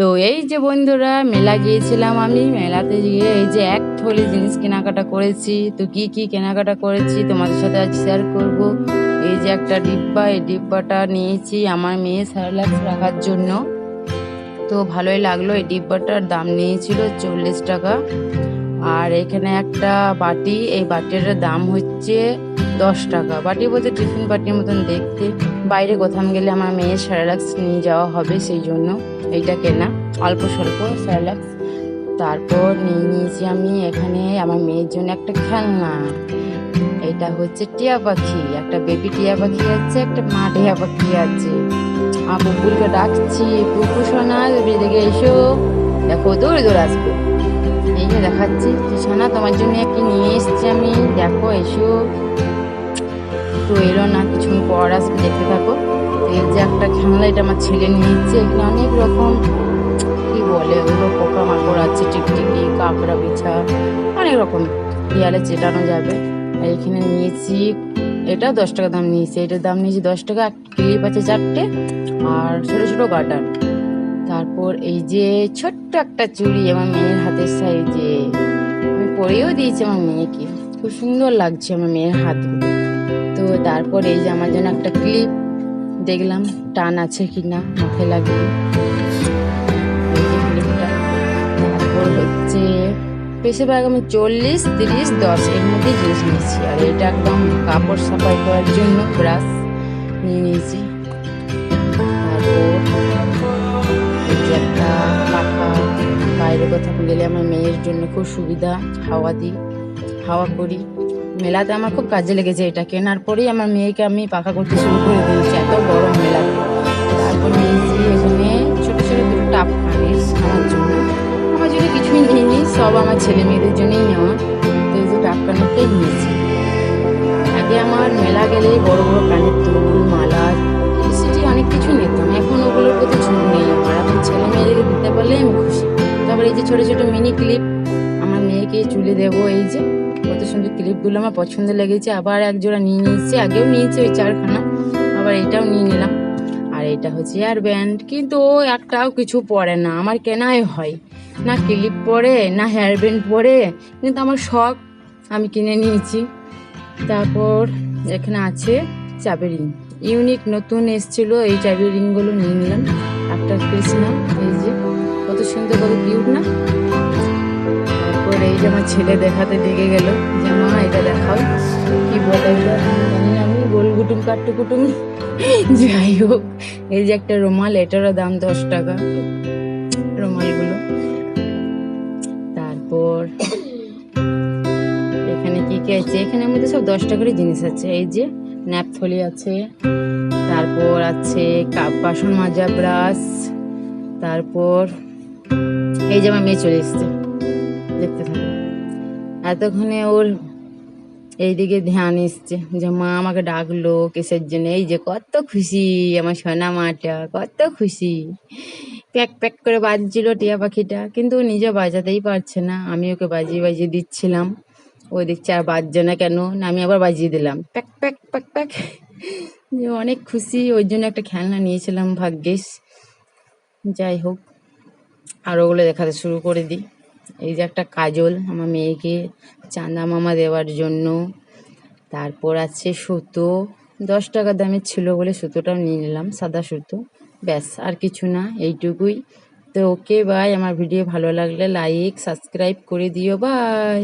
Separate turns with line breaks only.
তো এই যে বন্ধুরা, মেলা গিয়েছিলাম আমি। মেলাতে গিয়ে এই যে এক থলি জিনিস কেনাকাটা করেছি। তো কি কি কেনাকাটা করেছি তোমাদের সাথে আজ শেয়ার করব। এই যে একটা ডিব্বা, এই ডিব্বাটা নিয়েছি আমার মেয়ে স্যারেলাক্স রাখার জন্য। তো ভালোই লাগলো। এই ডিব্বাটার দাম নিয়েছিল 40 টাকা। আর এখানে একটা বাটি, এই বাটির দাম হচ্ছে 10 টাকা। বাটি বলতে টিফিন বাটির মতন দেখতে। বাইরে কোথাও গেলে আমার মেয়ের স্যারেলাক্স নিয়ে যাওয়া হবে, সেই জন্য এইটা কেনা, অল্প স্বল্প স্যারেলাক্স। তারপর নিয়ে নিয়েছি আমি এখানে আমার মেয়ের জন্য একটা খেলনা। এটা হচ্ছে টিয়া পাখি, একটা বেবি টিয়া পাখি আছে, একটা মা টিয়া পাখি আছে। আমার পুকুরকে ডাকছি, পুকুর সোনা বেরিয়ে এসো, দেখো দৌড়ে দৌড়ে আসবে। এই যে দেখাচ্ছি, সোনা তোমার জন্য কি নিয়ে এসছি আমি, দেখো এসো। তো এলো না, কিছুক্ষণ পর আসবে, দেখতে থাকো। এই যে একটা খেলনা, এটা আমার ছেলে নিয়েছে। এখানে অনেক রকম কি বলে ওগুলো, পোকামাকড় আছে, টিকটিকি, কাঁকড়া, বিছা, অনেক রকম দেয়ালে চেটানো যাবে। আর এখানে নিয়েছি, এটা 10 টাকা দাম নিয়েছি। এটার দাম নিয়েছি 10 টাকা। ক্লিপ আছে 4টে, আর ছোটো ছোটো গার্ডার। তারপর এই যে ছোট্ট একটা চুড়ি আমার মেয়ের হাতের সাইজে, আমি পরেও দিয়েছি আমার মেয়েকে, খুব সুন্দর লাগছে আমার মেয়ের হাতগুলো। তো তারপর এই যে আমার জন্য একটা ক্লিপ দেখলাম টান আছে কিনা মাথায় লাগিয়ে, এই যে ক্লিপটা। তারপর হচ্ছে বেশিরভাগ আমি 40, 30, 10 এর মধ্যে জিনিস নিয়েছি। আর এটা একদম কাপড় সাফাই করার জন্য ব্রাশ নিয়ে নিয়েছি। তারপর একটা পাখা, বাইরে কোথাও গেলে আমার মেয়ের জন্য খুব সুবিধা, হাওয়া করি। মেলাতে আমার খুব কাজে লেগেছে। এটা কেনার পরেই আমার মেয়েকে আমি পাখা করতে শুরু করে দিয়েছি, এত গরম মেলাতে। তারপর নিয়েছি এখানে ছোটো ছোটো দুটো টাপ কানের আমার জন্য কিছুই নিইনি, সব আমার ছেলে মেয়েদের জন্যই নেওয়া। তো এই যে টাপ কানেরটাই নিয়েছি। আগে আমার মেলা গেলেই বড় বড় কানের দুল, মালা, সিটি অনেক কিছু নিতাম। এখন ওগুলোর প্রতি ঝুঁক নেই আমার। এখন ছেলে মেয়েদেরকে দিতে পারলেই আমি খুশি। তারপরে এই যে ছোটো ছোটো মিনি ক্লিপ আমার মেয়েকে চুলে দেবো। এই যে কত সুন্দর ক্লিপগুলো আমার পছন্দ লেগেছে। আবার এক জোড়া নিয়ে নিয়েছি, আগেও নিয়েছি ওই 4খানা, আবার এটাও নিয়ে নিলাম। আর এটা হচ্ছে হেয়ার ব্যান্ড, কিন্তু ও একটাও কিছু পরে না, আমার কেনাই হয় না। ক্লিপ পরে না হেয়ার ব্যান্ড পরে, কিন্তু আমার শখ, আমি কিনে নিয়েছি। তারপর এখানে আছে চাবি রিং, ইউনিক নতুন এসেছিলো, এই চাবি রিংগুলো নিয়ে নিলাম। একটা কৃষ্ণা, এই যে কত সুন্দর, কত কিউট না। তারপর এই যে আমার ছেলে দেখাতে লেগে গেল যে মা এটা দেখাও, কি বলে এটা জানি না আমি, গোলগুটুম কাট্টুকুটুম, যাই হোক। এই যে একটা রুমাল, এটারও দাম 10 টাকা রুমালগুলো। তারপর এখানে কি কি আছে, এখানের মধ্যে সব 10 টাকারই জিনিস আছে। এই যে ন্যাপথলি আছে, তারপর আছে বাসন মাজা ব্রাশ। তারপর এই যে আমার মেয়ে চলে এসছে, দেখতে থাকো। এতক্ষণে ওর এইদিকে ধ্যান এসছে যে মা আমাকে ডাকলো কিসের জন্য। এই যে কত খুশি আমার সোনা মাটা, কত খুশি। প্যাক প্যাক করে বাজছিল টিয়া পাখিটা, কিন্তু ও নিজে বাজাতেই পারছে না, আমি ওকে বাজিয়ে বাজিয়ে দিচ্ছিলাম। ও দেখছে আর বাজছে না কেন, না আমি আবার বাজিয়ে দিলাম, প্যাক প্যাক প্যাক প্যাক। যে অনেক খুশি, ওই জন্য একটা খেলনা নিয়েছিলাম ভাগ্যিস। যাই হোক, আর ওগুলো দেখাতে শুরু করে দিই। এই যে একটা কাজল আমার মেয়েকে চাঁদা মামা দেওয়ার জন্য। তারপর আছে সুতো, 10 টাকা দামের ছিল বলে সুতোটাও নিয়ে নিলাম, সাদা সুতো। ব্যাস, আর কিছু না, এইটুকুই। তো ওকে বাই। আমার ভিডিও ভালো লাগলে লাইক সাবস্ক্রাইব করে দিও, বাই।